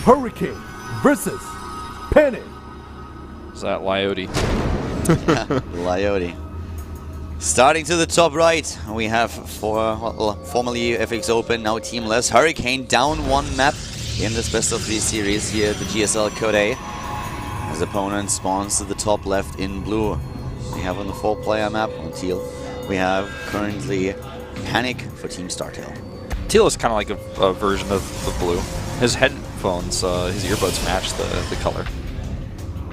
Hurricane versus Panic. Is that Lyote? Lyote. Starting to the top right, we have formerly FX Open, now Teamless. Hurricane down one map in this best of 3 series here at the GSL Code A. His opponent spawns to the top left in blue. We have on the 4-player map on teal, we have currently Panic for Team StarTail. Teal is kind of like a version of the blue. His headphones, his earbuds match the color,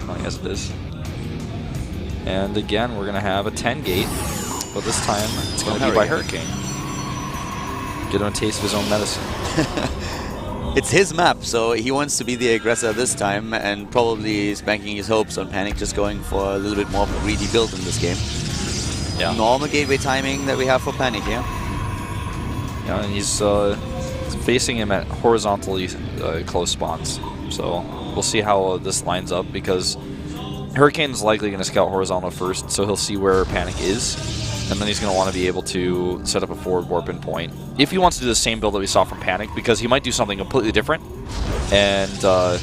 annoying as it is. And again, we're going to have a 10 gate, but this time it's going to be by Hurricane. Get him a taste of his own medicine. It's his map, so he wants to be the aggressor this time, and probably is banking his hopes on Panic just going for a little bit more of a greedy build in this game. Yeah. Normal gateway timing that we have for Panic here. Yeah, and he's facing him at horizontally close spawns. So we'll see how this lines up, because Hurricane's likely going to scout horizontal first, so he'll see where Panic is, and then he's going to want to be able to set up a forward warp in point. If he wants to do the same build that we saw from Panic, because he might do something completely different. And, well,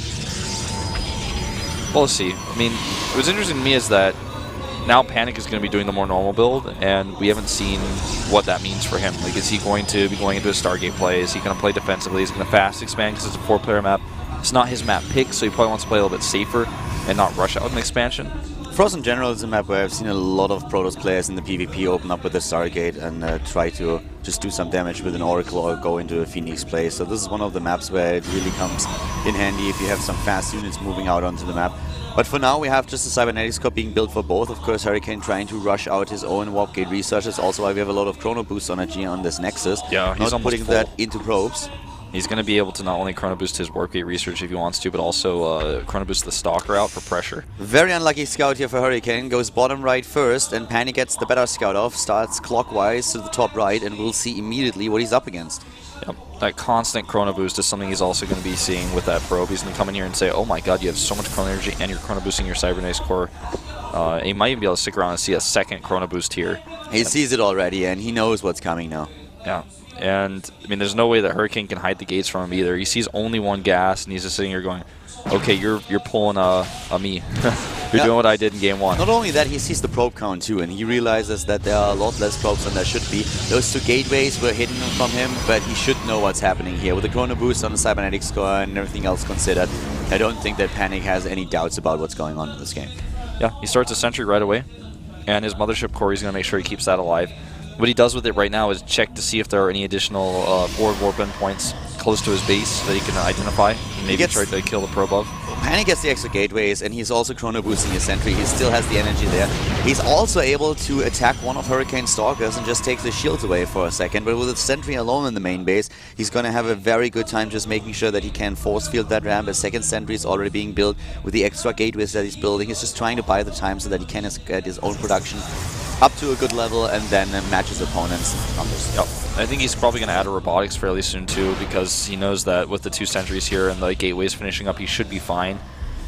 let's see. I mean, what's interesting to me is that now Panic is going to be doing the more normal build, and we haven't seen what that means for him. Like, is he going to be going into a Stargate play? Is he going to play defensively? Is he going to fast expand because it's a 4-player map? It's not his map pick, so he probably wants to play a little bit safer and not rush out an expansion. Frost in general is a map where I've seen a lot of Protoss players in the PvP open up with the Stargate and try to just do some damage with an Oracle or go into a Phoenix play. So this is one of the maps where it really comes in handy if you have some fast units moving out onto the map. But for now, we have just a Cybernetics Core being built for both. Of course, Hurricane trying to rush out his own Warp Gate researches. Also, why we have a lot of Chrono Boost energy on this Nexus. Yeah, he's not putting that into probes. He's going to be able to not only Chrono Boost his Warp Gate research if he wants to, but also Chrono Boost the Stalker out for pressure. Very unlucky scout here for Hurricane. Goes bottom right first, and Panic gets the better scout off. Starts clockwise to the top right, and we'll see immediately what he's up against. Yep. That constant Chrono Boost is something he's also going to be seeing with that probe. He's going to come in here and say, oh my god, you have so much Chrono Energy, and you're Chrono Boosting your Cybernetics Core. He might even be able to stick around and see a second Chrono Boost here. He sees it already, and he knows what's coming now. Yeah. And, I mean, there's no way that Hurricane can hide the gates from him either. He sees only one gas, and he's just sitting here going, okay, you're pulling a me. You're doing what I did in game 1. Not only that, he sees the probe count too, and he realizes that there are a lot less probes than there should be. Those 2 gateways were hidden from him, but he should know what's happening here. With the Chrono Boost on the Cybernetics Core and everything else considered, I don't think that Panic has any doubts about what's going on in this game. Yeah, he starts a sentry right away, and his Mothership Core, he's going to make sure he keeps that alive. What he does with it right now is check to see if there are any additional forward warp endpoints close to his base that he can identify and maybe try to kill the probe of. Panic gets the extra gateways, and he's also Chrono Boosting his sentry. He still has the energy there. He's also able to attack one of Hurricane Stalkers and just take the shields away for a second, but with the sentry alone in the main base, he's going to have a very good time just making sure that he can force field that ramp. A second sentry is already being built with the extra gateways that he's building. He's just trying to buy the time so that he can get his own production up to a good level and then match his opponent's numbers. Yep. I think he's probably going to add a robotics fairly soon too, because he knows that with the 2 sentries here and the gateways finishing up, he should be fine.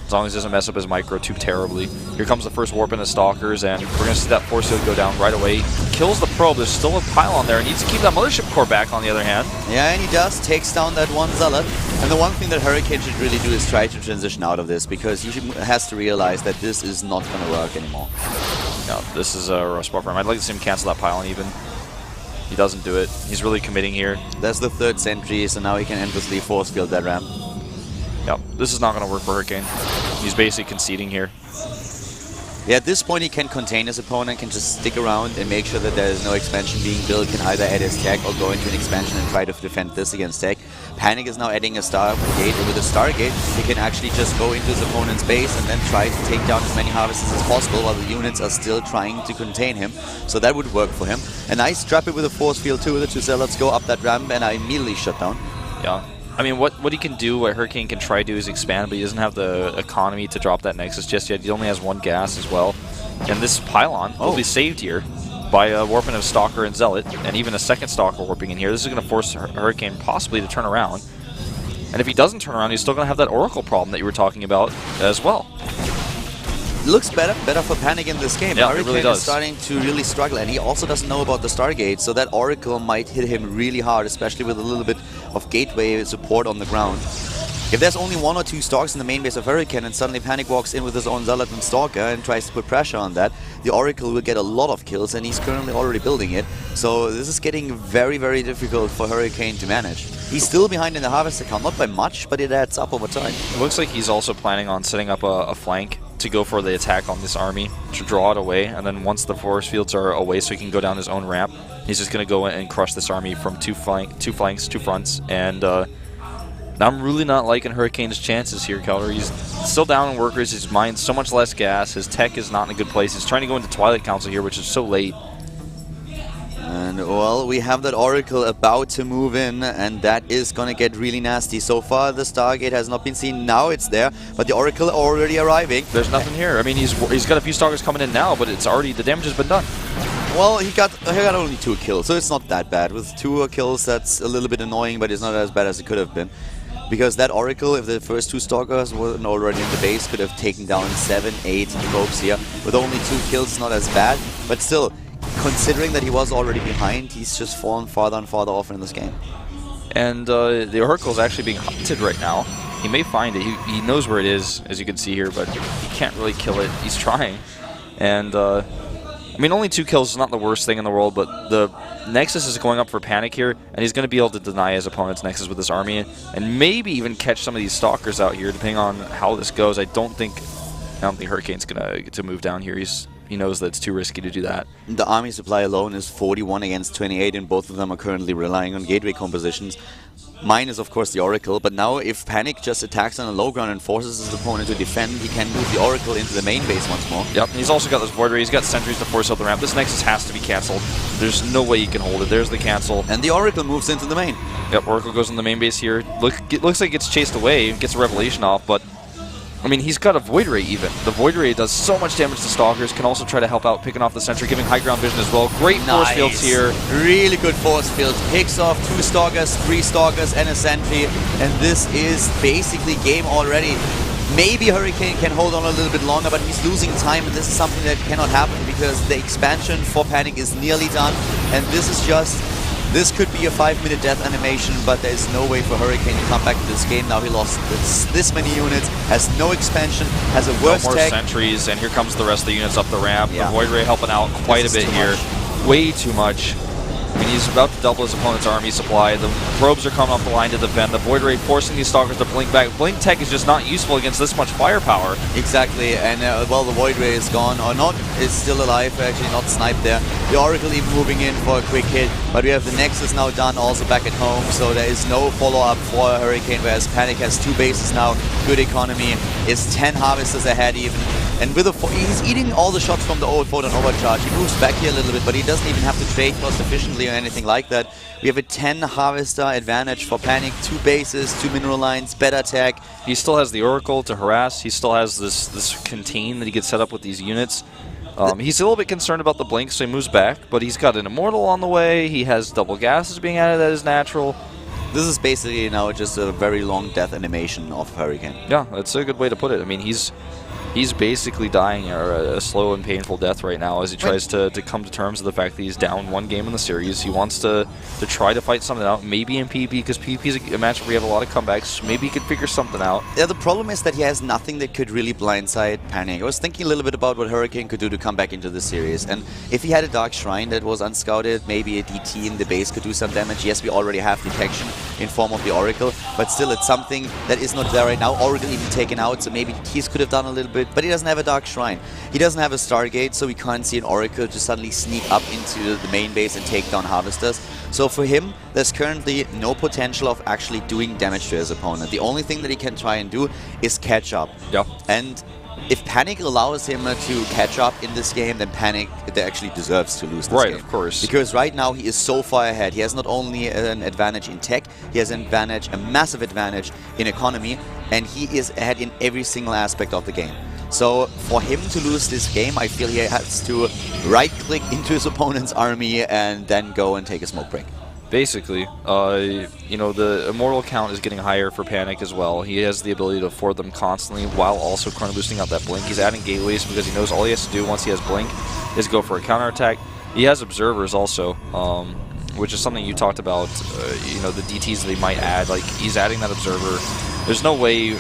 As long as he doesn't mess up his micro too terribly. Here comes the first warp into Stalkers, and we're going to see that force field go down right away. Kills the probe. There's still a pylon there. He needs to keep that Mothership Core back, on the other hand. Yeah, and he does. Takes down that one Zealot. And the one thing that Hurricane should really do is try to transition out of this, because he has to realize that this is not going to work anymore. No, this is a rough spot for him. I'd like to see him cancel that pylon even. He doesn't do it. He's really committing here. That's the 3rd sentry, so now he can endlessly force field that ramp. Yep, this is not going to work for Hurricane. He's basically conceding here. Yeah, at this point he can contain his opponent, can just stick around and make sure that there is no expansion being built, can either add his tech or go into an expansion and try to defend this against tech. Panic is now adding a Stargate, and with a Stargate he can actually just go into his opponent's base and then try to take down as many harvesters as possible while the units are still trying to contain him. So that would work for him. A nice trap it with a force field too. The 2 Zealots go up that ramp and are immediately shut down. Yeah. I mean, what he can do, what Hurricane can try to do is expand, but he doesn't have the economy to drop that Nexus just yet. He only has 1 gas as well. And this pylon will be saved here by a warping of Stalker and Zealot, and even a second Stalker warping in here. This is going to force Hurricane possibly to turn around. And if he doesn't turn around, he's still going to have that Oracle problem that you were talking about as well. Looks better for Panic in this game. Yeah, Hurricane it really does. is starting to really struggle, and he also doesn't know about the Stargate, so that Oracle might hit him really hard, especially with a little bit of gateway support on the ground. If there's only 1 or 2 Stalks in the main base of Hurricane and suddenly Panic walks in with his own Zealot and Stalker and tries to put pressure on that, the Oracle will get a lot of kills, and he's currently already building it. So this is getting very, very difficult for Hurricane to manage. He's still behind in the Harvester count, not by much, but it adds up over time. It looks like he's also planning on setting up a flank to go for the attack on this army, to draw it away, and then once the force fields are away so he can go down his own ramp, he's just going to go in and crush this army from two flanks, 2 fronts, and I'm really not liking Hurricane's chances here, Keller. He's still down in workers, he's mined so much less gas, his tech is not in a good place, he's trying to go into Twilight Council here, which is so late. And, well, we have that Oracle about to move in, and that is going to get really nasty. So far, the Stargate has not been seen. Now it's there, but the Oracle already arriving. There's nothing here. I mean, he's got a few Stalkers coming in now, but it's already, the damage has been done. Well, he got only 2 kills, so it's not that bad. With 2 kills, that's a little bit annoying, but it's not as bad as it could have been. Because that Oracle, if the first 2 Stalkers weren't already in the base, could have taken down 7, 8 probes here. With only 2 kills, it's not as bad, but still, considering that he was already behind, he's just fallen farther and farther off in this game. And the Oracle is actually being hunted right now. He may find it. He knows where it is, as you can see here, but he can't really kill it. He's trying. And, I mean, only 2 kills is not the worst thing in the world, but the Nexus is going up for Panic here, and he's going to be able to deny his opponent's Nexus with this army, and maybe even catch some of these Stalkers out here, depending on how this goes. I don't think Hurricane's going to get to move down here. He knows that it's too risky to do that. The army supply alone is 41 against 28, and both of them are currently relying on gateway compositions. Mine is, of course, the Oracle, but now if Panic just attacks on a low ground and forces his opponent to defend, he can move the Oracle into the main base once more. Yep, he's also got this Void Ray, he's got sentries to force out the ramp. This Nexus has to be cancelled. There's no way he can hold it. There's the cancel. And the Oracle moves into the main. Yep, Oracle goes in the main base here. It looks like it gets chased away, gets a Revelation off, but I mean, he's got a Void Ray even. The Void Ray does so much damage to Stalkers, can also try to help out picking off the sentry, giving high ground vision as well. Great force fields here. Really good force fields. Picks off 2 Stalkers, 3 Stalkers, and a sentry. And this is basically game already. Maybe Hurricane can hold on a little bit longer, but he's losing time, and this is something that cannot happen because the expansion for Panic is nearly done. And this is just... This could be a 5-minute death animation, but there is no way for Hurricane to come back to this game. Now he lost this many units, has no expansion, has a worse no more tech. Sentries, and here comes the rest of the units up the ramp. Yeah. The Void Ray helping out quite a bit here. Way too much. I mean, he's about to double his opponent's army supply. The probes are coming off the line to defend. The Void Ray forcing these Stalkers to blink back. Blink tech is just not useful against this much firepower. Exactly, and well, the Void Ray is gone, or not, is still alive, actually not sniped there. The Oracle even moving in for a quick hit, but we have the Nexus now done, also back at home, so there is no follow-up for Hurricane, whereas Panic has 2 bases now, good economy, is 10 Harvesters ahead even. And with he's eating all the shots from the old Photon Overcharge. He moves back here a little bit, but he doesn't even have to trade cost efficiently or anything like that. We have a 10 Harvester advantage for Panic, 2 bases, 2 mineral lines, better tech. He still has the Oracle to harass. He still has this contain that he gets set up with these units. He's a little bit concerned about the blink, so he moves back, but he's got an Immortal on the way. He has double gases being added that is natural. This is basically now just a very long death animation of Hurricane. Yeah, that's a good way to put it. I mean, he's basically dying a slow and painful death right now as he tries to come to terms with the fact that he's down 1 game in the series. He wants to try to fight something out, maybe in PvP, because PvP is a match where we have a lot of comebacks. Maybe he could figure something out. Yeah, the problem is that he has nothing that could really blindside Panic. I was thinking a little bit about what Hurricane could do to come back into the series, and if he had a Dark Shrine that was unscouted, maybe a DT in the base could do some damage. Yes, we already have detection in form of the Oracle, but still it's something that is not there right now. Oracle even taken out, so maybe DTs could have done a little bit, but he doesn't have a Dark Shrine. He doesn't have a Stargate, so we can't see an Oracle just suddenly sneak up into the main base and take down Harvesters. So for him, there's currently no potential of actually doing damage to his opponent. The only thing that he can try and do is catch up. Yep. And if Panic allows him to catch up in this game, then Panic actually deserves to lose this game. Right, of course. Because right now he is so far ahead. He has not only an advantage in tech, he has an advantage, a massive advantage in economy, and he is ahead in every single aspect of the game. So for him to lose this game, I feel he has to right-click into his opponent's army and then go and take a smoke break. Basically, you know, the Immortal count is getting higher for Panic as well. He has the ability to afford them constantly while also chrono boosting out that Blink. He's adding gateways because he knows all he has to do once he has Blink is go for a counterattack. He has Observers also, which is something you talked about, you know, the DTs that he might add. Like, he's adding that Observer There's no way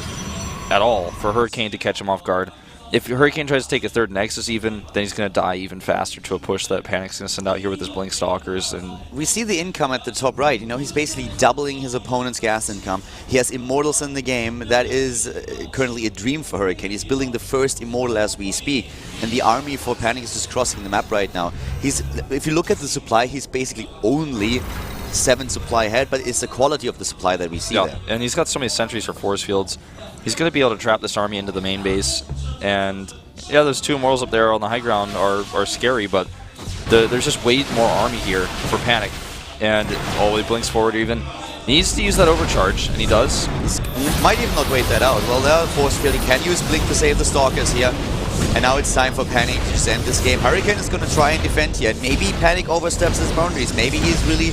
at all for Hurricane to catch him off guard. If Hurricane tries to take a third Nexus even, then he's going to die even faster to a push that Panic's going to send out here with his Blink Stalkers. And we see the income at the top right. You know, he's basically doubling his opponent's gas income. He has Immortals in the game. That is currently a dream for Hurricane. He's building the first Immortal as we speak. And the army for Panic is just crossing the map right now. If you look at the supply, he's basically only 7 supply ahead, but it's the quality of the supply that we see there. And he's got so many sentries for force fields. He's going to be able to trap this army into the main base. And yeah, those 2 Immortals up there on the high ground are scary, but there's just way more army here for Panic. And he blinks forward even. He needs to use that overcharge, and he does. He might even not wait that out. Well, there, force field, he can use Blink to save the Stalkers here. And now it's time for Panic to just end this game. Hurricane is going to try and defend here. Maybe Panic oversteps his boundaries. Maybe he's really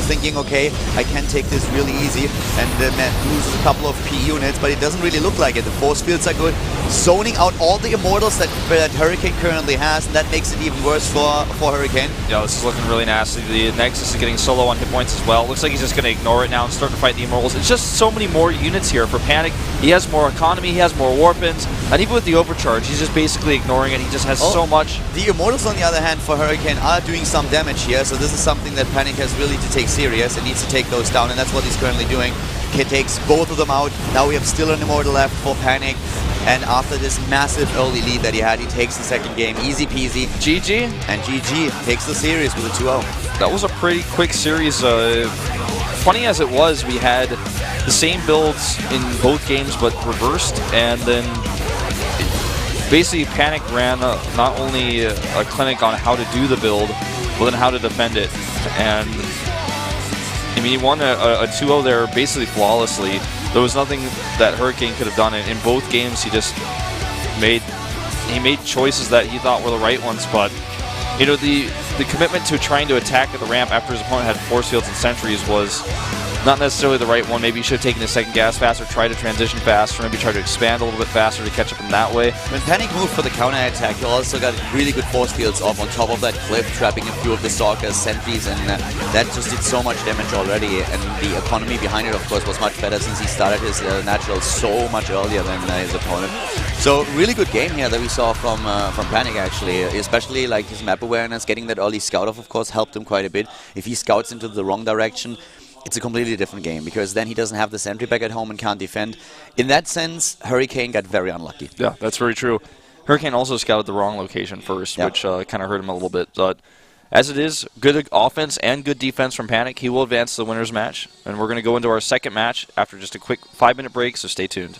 thinking, okay, I can take this really easy, and then loses a couple of P units, but it doesn't really look like it. The force fields are good. Zoning out all the Immortals that Hurricane currently has, and that makes it even worse for Hurricane. Yeah, this is looking really nasty. The Nexus is getting solo on hit points as well. Looks like he's just going to ignore it now and start to fight the Immortals. It's just so many more units here for Panic. He has more economy, he has more warpins, and even with the overcharge, he's just basically ignoring it. He just has so much. The Immortals, on the other hand, for Hurricane are doing some damage here, so this is something that Panic has really to take serious and needs to take those down, and that's what he's currently doing. He takes both of them out. Now we have still an Immortal left for Panic, and after this massive early lead that he had, he takes the second game. Easy peasy. GG. And GG takes the series with a 2-0. That was a pretty quick series. Funny as it was, we had the same builds in both games but reversed, and then basically Panic ran not only a clinic on how to do the build, but then how to defend it. And I mean, he won a 2-0 there basically flawlessly. There was nothing that Hurricane could have done. In both games, he just made choices that he thought were the right ones. But you know, the commitment to trying to attack at the ramp after his opponent had force fields and sentries was not necessarily the right one. Maybe he should have taken the second gas faster, try to transition faster, maybe try to expand a little bit faster to catch up in that way. When Panic moved for the counter-attack, he also got really good force fields off on top of that cliff, trapping a few of the Stalkers, sentries, and that just did so much damage already. And the economy behind it, of course, was much better since he started his natural so much earlier than his opponent. So really good game here that we saw from Panic, actually, especially like his map awareness, getting that early scout off, of course, helped him quite a bit. If he scouts into the wrong direction, it's a completely different game, because then he doesn't have the sentry back at home and can't defend. In that sense, Hurricane got very unlucky. Yeah, that's very true. Hurricane also scouted the wrong location first, which kind of hurt him a little bit. But as it is, good offense and good defense from Panic. He will advance to the winner's match. And we're going to go into our second match after just a quick 5-minute break, so stay tuned.